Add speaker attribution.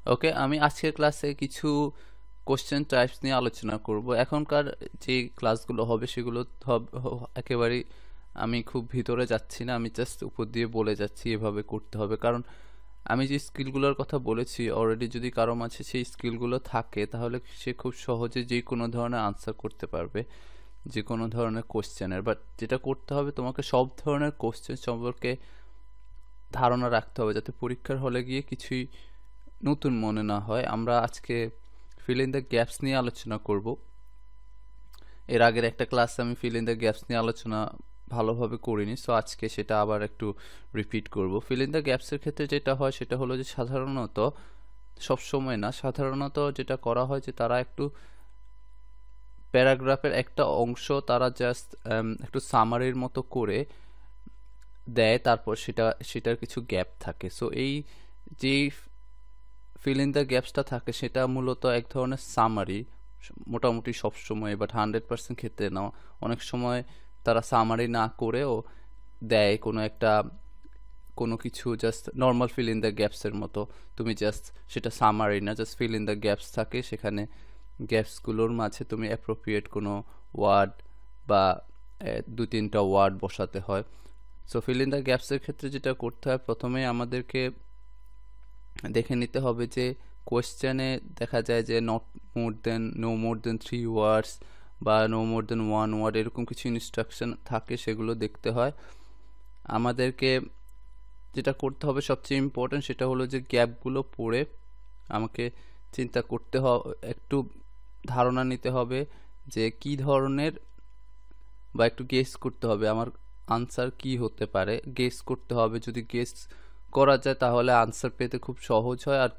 Speaker 1: ওকে, আমি আজকের ক্লাসে কিছু কোশ্চেন টাইপস নিয়ে আলোচনা করব। এখনকার যে ক্লাসগুলো হবে সেগুলো একেবারেই আমি খুব ভিতরে যাচ্ছি না, আমি জাস্ট উপর দিয়ে বলে যাচ্ছি এভাবে করতে হবে। কারণ আমি যে স্কিলগুলোর কথা বলেছি অলরেডি, যদি কারো মাঝে সেই স্কিলগুলো থাকে তাহলে সে খুব সহজে যে কোনো ধরনের আনসার করতে পারবে যে কোনো ধরনের কোশ্চেনের। বাট যেটা করতে হবে, তোমাকে সব ধরনের কোশ্চেন সম্পর্কে ধারণা রাখতে হবে যাতে পরীক্ষার হলে গিয়ে কিছুই নতুন মনে না হয়। আমরা আজকে ফিল ইন দ্য গ্যাপস নিয়ে আলোচনা করব। এর আগের একটা ক্লাসে আমি ফিল ইন দ্য গ্যাপস নিয়ে আলোচনা ভালোভাবে করিনি, সো আজকে সেটা আবার একটু রিপিট করব। ফিল ইন দ্য গ্যাপসের ক্ষেত্রে যেটা হয় সেটা হলো যে সাধারণত, সব সময় না, সাধারণত যেটা করা হয় যে তারা একটু প্যারাগ্রাফের একটা অংশ তারা জাস্ট একটু সামারির মতো করে দেয়, তারপর সেটার কিছু গ্যাপ থাকে। সো এই যেই ফিল ইন দ্য গ্যাপসটা থাকে সেটা মূলত এক ধরনের সামারি, মোটামুটি সব সময়, বাট 100% ক্ষেত্রে না। অনেক সময় তারা সামারি না করেও দেয় কোনো কিছু just normal fill in the গ্যাপসের মতো। তুমি জাস্ট সেটা সামারি না, just fill in the gaps থাকে, সেখানে গ্যাপসগুলোর মাঝে তুমি অ্যাপ্রোপ্রিয়েট কোনো ওয়ার্ড বা 2-3টা ওয়ার্ড বসাতে হয়। সো ফিল ইন দ্য গ্যাপসের ক্ষেত্রে যেটা করতে হয়, প্রথমে আমাদেরকে দেখে নিতে হবে যে কোয়েশ্চেনে দেখা যায় যে নো মোর দেন 3 ওয়ার্ডস বা নো মোর দেন 1 ওয়ার্ড, এরকম কিছু ইনস্ট্রাকশন থাকে, সেগুলো দেখতে হয়। আমাদেরকে যেটা করতে হবে সবচেয়ে ইম্পর্টেন্ট সেটা হলো যে গ্যাপগুলো পড়ে আমাকে চিন্তা করতে হবে, একটু ধারণা নিতে হবে যে কি ধরনের, বা একটু গেস করতে হবে আমার আনসার কি হতে পারে। গেস করতে হবে, যদি গেস করা যায় তাহলে আনসার পেতে খুব সহজ হয়, আর